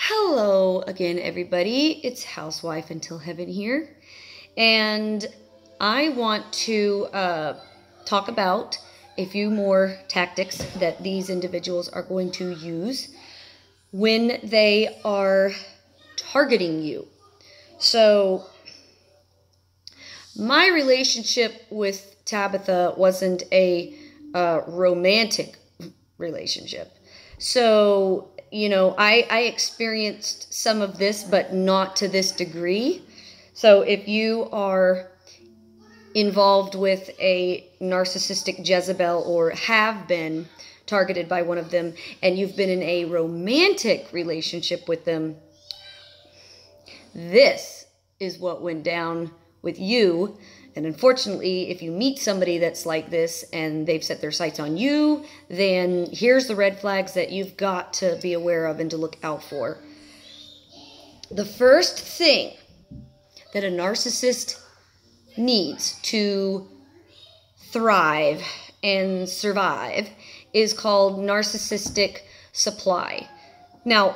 Hello again, everybody. It's Housewife Until Heaven here. And I want to talk about a few more tactics that these individuals are going to use when they are targeting you. So, my relationship with Tabitha wasn't a romantic relationship. So, I experienced some of this, but not to this degree. So if you are involved with a narcissistic Jezebel or have been targeted by one of them and you've been in a romantic relationship with them, this is what went down with you. And unfortunately, if you meet somebody that's like this and they've set their sights on you, then here's the red flags that you've got to be aware of and to look out for. The first thing that a narcissist needs to thrive and survive is called narcissistic supply. Now,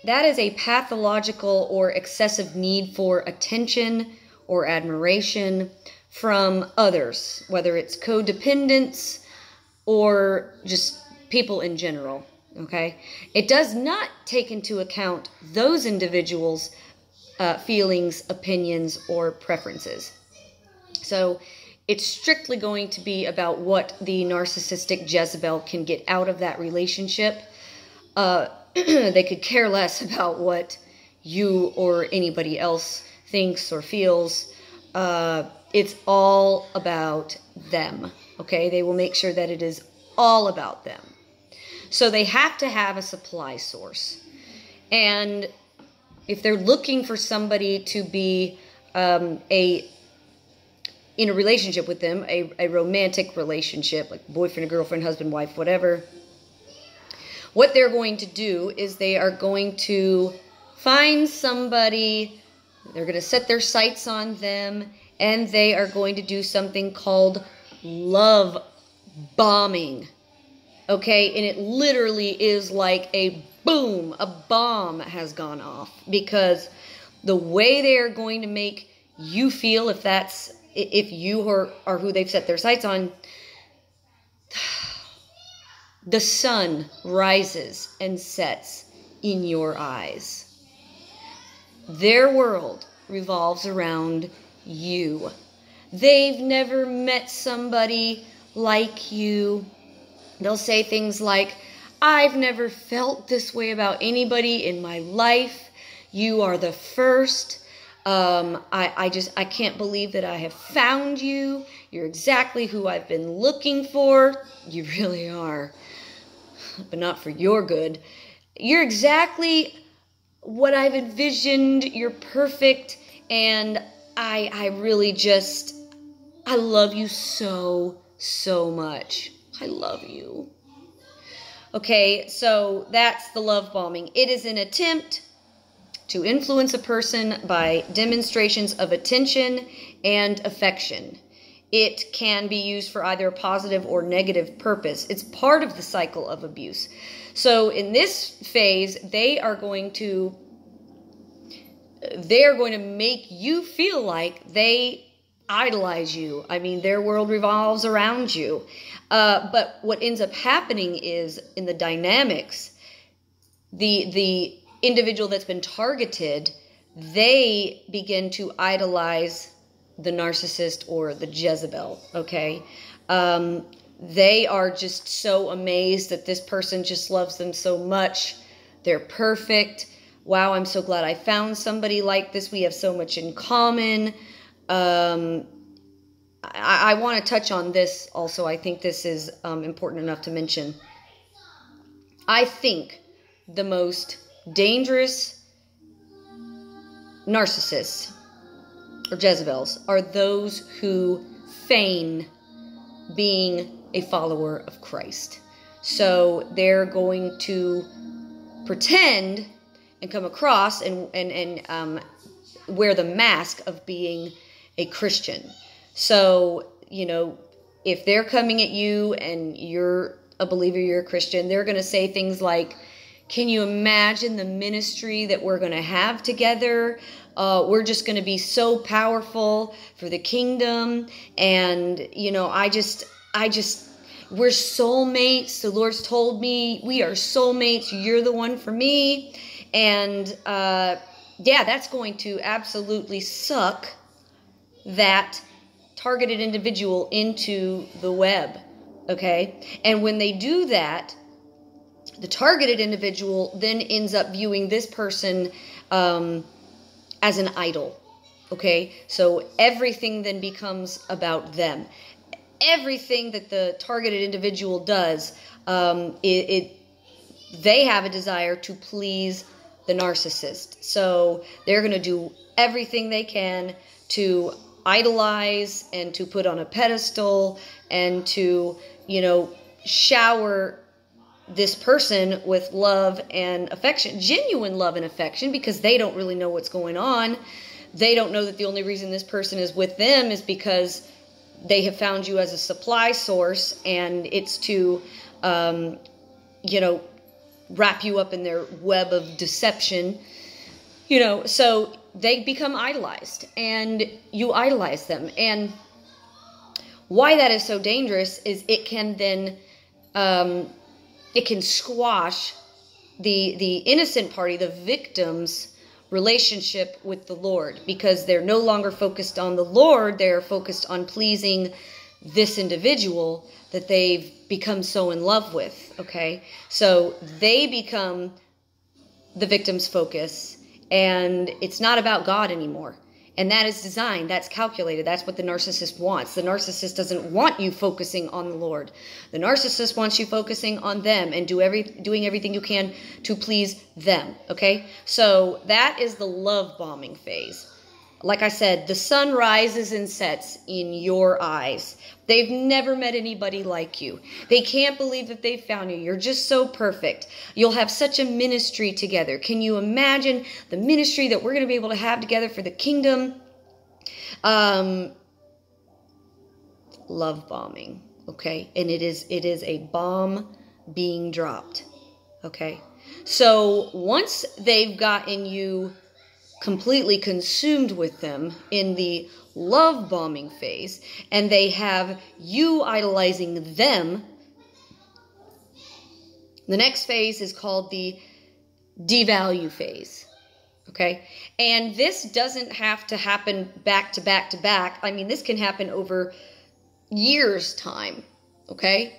that is a pathological or excessive need for attention or admiration from others, whether it's codependents or just people in general, okay? It does not take into account those individuals' feelings, opinions, or preferences. So it's strictly going to be about what the narcissistic Jezebel can get out of that relationship. They could care less about what you or anybody else thinks or feels. It's all about them, okay? They will make sure that it is all about them. So they have to have a supply source. And if they're looking for somebody to be in a relationship with them, a romantic relationship, like boyfriend, girlfriend, husband, wife, whatever, what they're going to do is they are going to find somebody. They're going to set their sights on them, and they are going to do something called love bombing. Okay? And it literally is like a boom, a bomb has gone off, because the way they are going to make you feel, if you are who they've set their sights on, the sun rises and sets in your eyes. Their world revolves around you. They've never met somebody like you. They'll say things like, I've never felt this way about anybody in my life. You are the first. I can't believe that I have found you. You're exactly who I've been looking for. You really are. But not for your good. You're exactly what I've envisioned. You're perfect, and I really just, I love you so much. I love you. Okay, so that's the love bombing. It is an attempt to influence a person by demonstrations of attention and affection. It can be used for either a positive or negative purpose. It's part of the cycle of abuse. So in this phase, they are going to make you feel like they idolize you. I mean, their world revolves around you. But what ends up happening is, in the dynamics, the individual that's been targeted, they begin to idolize the narcissist or the Jezebel, okay? They are just so amazed that this person just loves them so much. They're perfect. Wow, I'm so glad I found somebody like this. We have so much in common. I want to touch on this also. I think this is important enough to mention. I think the most dangerous narcissists or Jezebels are those who feign being a follower of Christ. So they're going to pretend and come across and wear the mask of being a Christian. So, if they're coming at you and you're a believer, you're a Christian, they're going to say things like, Can you imagine the ministry that we're going to have together? We're just going to be so powerful for the kingdom. And, you know, we're soulmates. The Lord's told me we are soulmates. You're the one for me. And, yeah, that's going to absolutely suck that targeted individual into the web. Okay. And when they do that, the targeted individual then ends up viewing this person as an idol. Okay, so everything then becomes about them. Everything that the targeted individual does, they have a desire to please the narcissist. So they're going to do everything they can to idolize and to put on a pedestal and to, you know, shower this person with love and affection, genuine love and affection, because they don't really know what's going on. They don't know that the only reason this person is with them is because they have found you as a supply source, and it's to, you know, wrap you up in their web of deception, you know, so they become idolized, and you idolize them. And why that is so dangerous is it can then, it can squash the innocent party, the victim's relationship with the Lord, because they're no longer focused on the Lord. They're focused on pleasing this individual that they've become so in love with. Okay, so they become the victim's focus, and it's not about God anymore. And that is designed, that's calculated, that's what the narcissist wants. The narcissist doesn't want you focusing on the Lord. The narcissist wants you focusing on them and doing everything you can to please them, okay? So that is the love bombing phase. Like I said, the sun rises and sets in your eyes. They've never met anybody like you. They can't believe that they found you. You're just so perfect. You'll have such a ministry together. Can you imagine the ministry that we're going to be able to have together for the kingdom? Love bombing, okay? And it is a bomb being dropped, okay? So once they've gotten you completely consumed with them in the love bombing phase, and they have you idolizing them, the next phase is called the devalue phase. Okay, and this doesn't have to happen back to back to back. I mean, this can happen over years' time. Okay,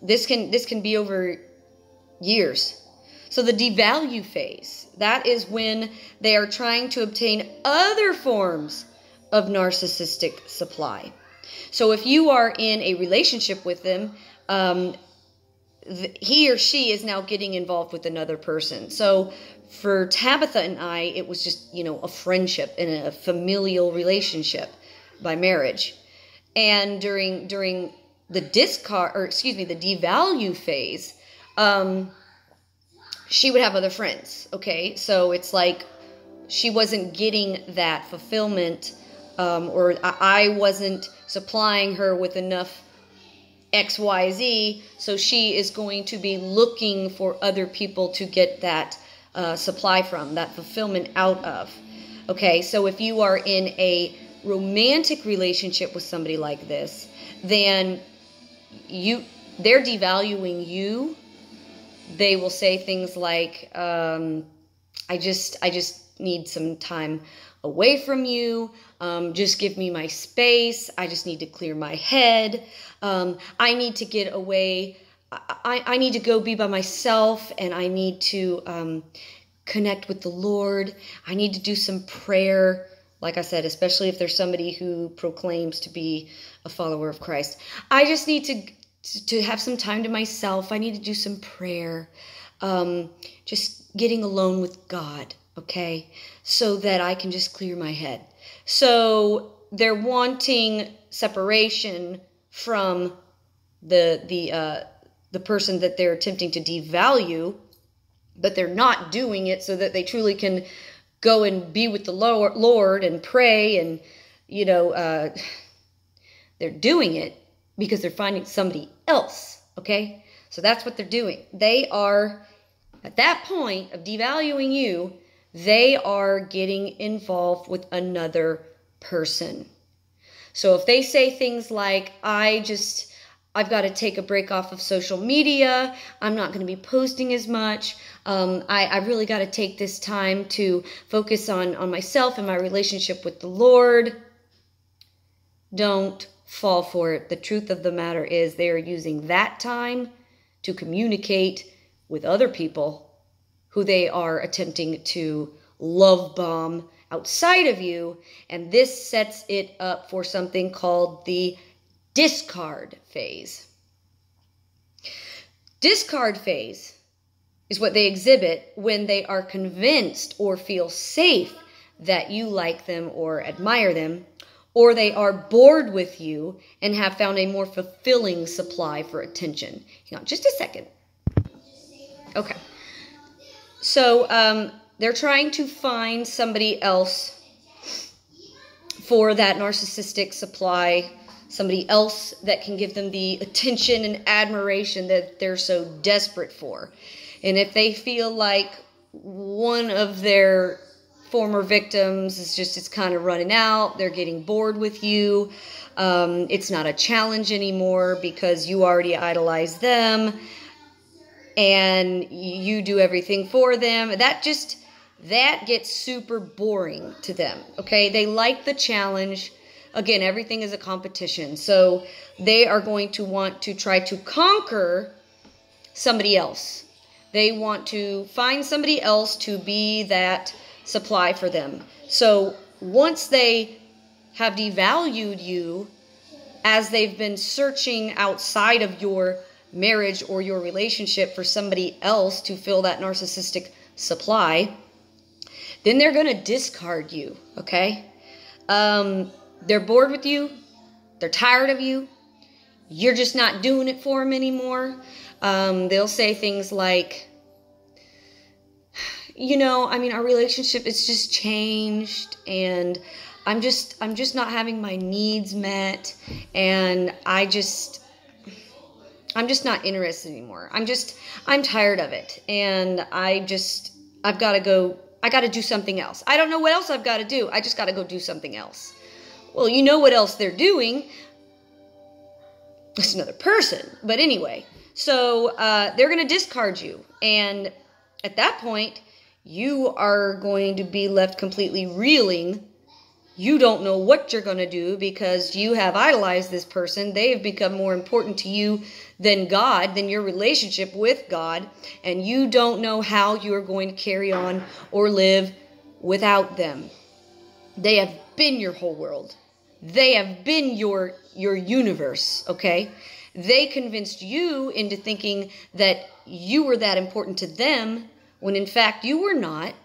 this can be over years. So the devalue phase, that is when they are trying to obtain other forms of narcissistic supply. So if you are in a relationship with them, he or she is now getting involved with another person. So for Tabitha and I, it was just, you know, a friendship and a familial relationship by marriage. And during the the devalue phase, she would have other friends, okay? So it's like she wasn't getting that fulfillment, or I wasn't supplying her with enough XYZ, so she is going to be looking for other people to get that supply from, that fulfillment out of. Okay, so if you are in a romantic relationship with somebody like this, then they're devaluing you. They will say things like, I just need some time away from you. Just give me my space. I just need to clear my head. I need to get away. I need to go be by myself, and I need to connect with the Lord. I need to do some prayer. Like I said, especially if there's somebody who proclaims to be a follower of Christ. I just need to have some time to myself. I need to do some prayer. Just getting alone with God, okay? So that I can just clear my head. So they're wanting separation from the person that they're attempting to devalue, but they're not doing it so that they truly can go and be with the Lord and pray, and, you know, they're doing it because they're finding somebody else, okay? So that's what they're doing. They are At that point of devaluing you, they are getting involved with another person. So if they say things like, I've got to take a break off of social media, I'm not going to be posting as much, I really got to take this time to focus on myself and my relationship with the Lord, don't fall for it. The truth of the matter is they are using that time to communicate with other people who they are attempting to love bomb outside of you, and this sets it up for something called the discard phase. Discard phase is what they exhibit when they are convinced or feel safe that you like them or admire them, or they are bored with you and have found a more fulfilling supply for attention. Hang on just a second. Okay. So they're trying to find somebody else for that narcissistic supply, somebody else that can give them the attention and admiration that they're so desperate for. And if they feel like one of their former victims it's kind of running out, they're getting bored with you, it's not a challenge anymore because you already idolize them and you do everything for them, that gets super boring to them. Okay, they like the challenge. Again, everything is a competition, so they are going to want to try to conquer somebody else. They want to find somebody else to be that supply for them. So once they have devalued you, as they've been searching outside of your marriage or your relationship for somebody else to fill that narcissistic supply, then they're going to discard you, okay? They're bored with you. They're tired of you. You're just not doing it for them anymore. They'll say things like, our relationship, it's just changed, and I'm just not having my needs met, and I'm just not interested anymore. I'm tired of it, and I've got to go, I got to do something else. I don't know what else I've got to do. I just got to go do something else. Well, you know what else they're doing. It's another person. But anyway, so they're going to discard you, and at that point, you are going to be left completely reeling. You don't know what you're going to do because you have idolized this person. They have become more important to you than God, than your relationship with God. And you don't know how you are going to carry on or live without them. They have been your whole world. They have been your universe, okay? They convinced you into thinking that you were that important to them, when in fact you were not.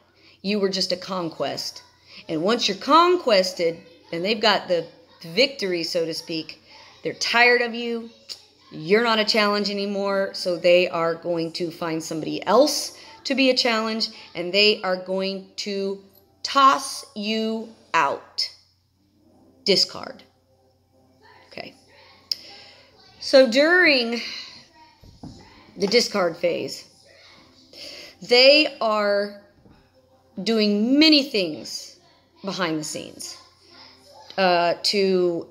You were just a conquest. And once you're conquested, and they've got the victory, so to speak, they're tired of you. You're not a challenge anymore, so they are going to find somebody else to be a challenge, and they are going to toss you out. Discard. Okay. So during the discard phase, they are doing many things behind the scenes to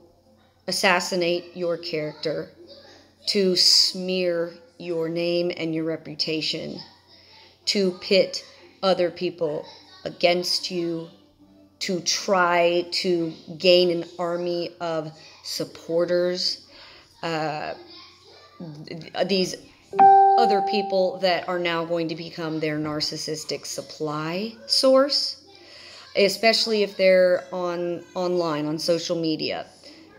assassinate your character, to smear your name and your reputation, to pit other people against you, to try to gain an army of supporters. These other people that are now going to become their narcissistic supply source, especially if they're online, on social media.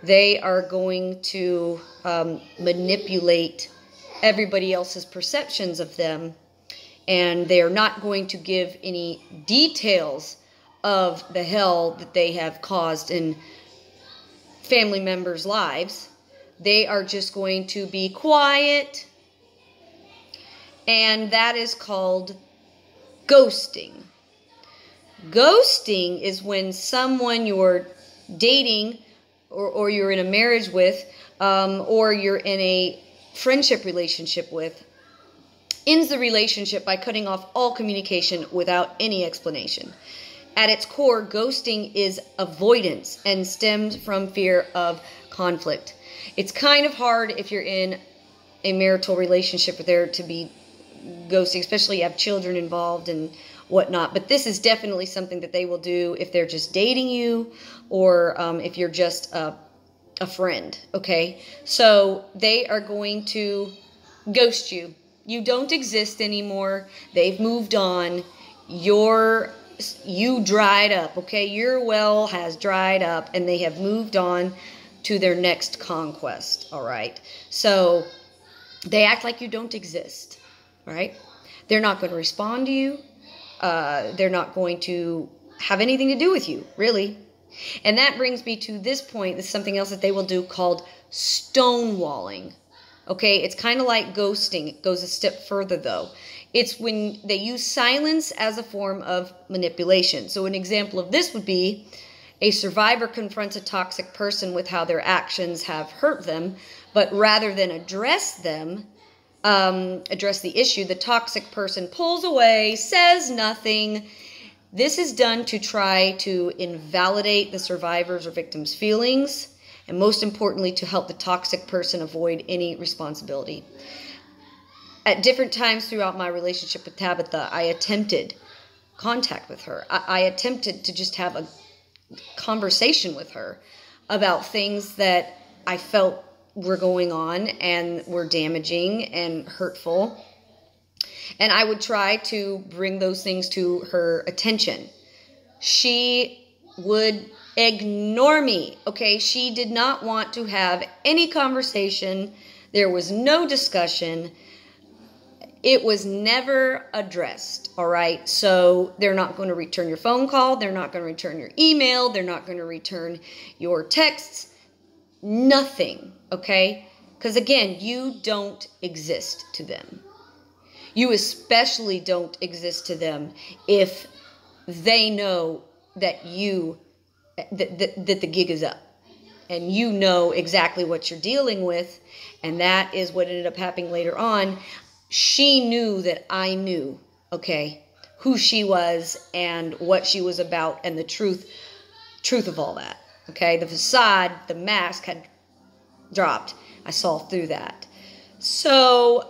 They are going to manipulate everybody else's perceptions of them, and they are not going to give any details of the hell that they have caused in family members' lives. They are just going to be quiet, and that is called ghosting. Ghosting is when someone you're dating or you're in a marriage with, or you're in a friendship relationship with, ends the relationship by cutting off all communication without any explanation. At its core, ghosting is avoidance and stems from fear of conflict. It's kind of hard if you're in a marital relationship for there to be ghosting, especially if you have children involved and whatnot. But this is definitely something that they will do if they're just dating you, or if you're just a friend, okay? So they are going to ghost you. You don't exist anymore. They've moved on. You dried up, okay? Your well has dried up, and they have moved on to their next conquest, all right? So they act like you don't exist, right? They're not going to respond to you. They're not going to have anything to do with you, really. And that brings me to this point. This is something else that they will do called stonewalling. Okay, it's kind of like ghosting. It goes a step further, though. It's when they use silence as a form of manipulation. So an example of this would be a survivor confronts a toxic person with how their actions have hurt them, but rather than address the issue, the toxic person pulls away, says nothing. This is done to try to invalidate the survivor's or victim's feelings, and most importantly, to help the toxic person avoid any responsibility. At different times throughout my relationship with Tabitha, I attempted contact with her. I attempted to just have a conversation with her about things that I felt were going on and were damaging and hurtful. And I would try to bring those things to her attention. She would ignore me, okay? She did not want to have any conversation. There was no discussion. It was never addressed, all right? So they're not going to return your phone call. They're not going to return your email. They're not going to return your texts. Nothing, okay? Because again, you don't exist to them. You especially don't exist to them if they know that that the gig is up. And you know exactly what you're dealing with. And that is what ended up happening later on. She knew that I knew, okay, who she was and what she was about and the truth of all that, okay? The facade, the mask had dropped. I saw through that. So,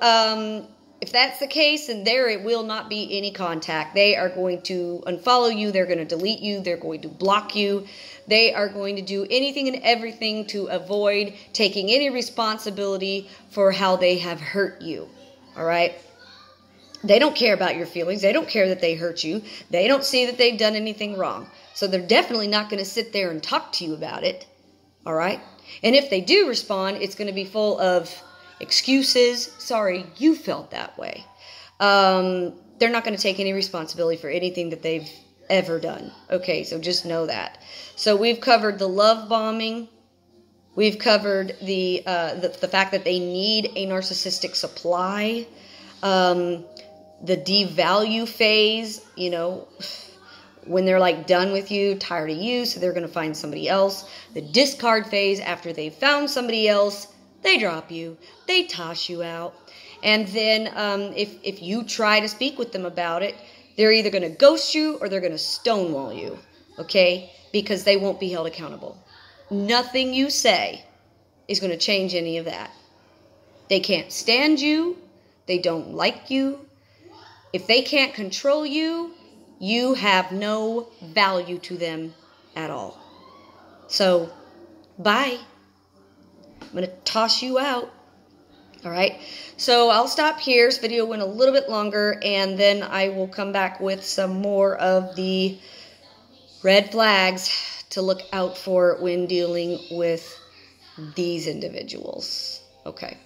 if that's the case, then it will not be any contact. They are going to unfollow you. They're going to delete you. They're going to block you. They are going to do anything and everything to avoid taking any responsibility for how they have hurt you. All right? They don't care about your feelings. They don't care that they hurt you. They don't see that they've done anything wrong. So they're definitely not going to sit there and talk to you about it. All right? And if they do respond, it's going to be full of excuses. Sorry, you felt that way. They're not going to take any responsibility for anything that they've ever done. Okay, so just know that. So we've covered the love bombing. We've covered the fact that they need a narcissistic supply. The devalue phase, you know, when they're like done with you, tired of you, so they're going to find somebody else. The discard phase, after they've found somebody else, they drop you. They toss you out. And then if you try to speak with them about it, they're either going to ghost you or they're going to stonewall you. Okay? Because they won't be held accountable. Nothing you say is going to change any of that. They can't stand you. They don't like you. If they can't control you, you have no value to them at all. So, bye. I'm going to toss you out. All right. So I'll stop here. This video went a little bit longer, and then I will come back with some more of the red flags to look out for when dealing with these individuals. Okay.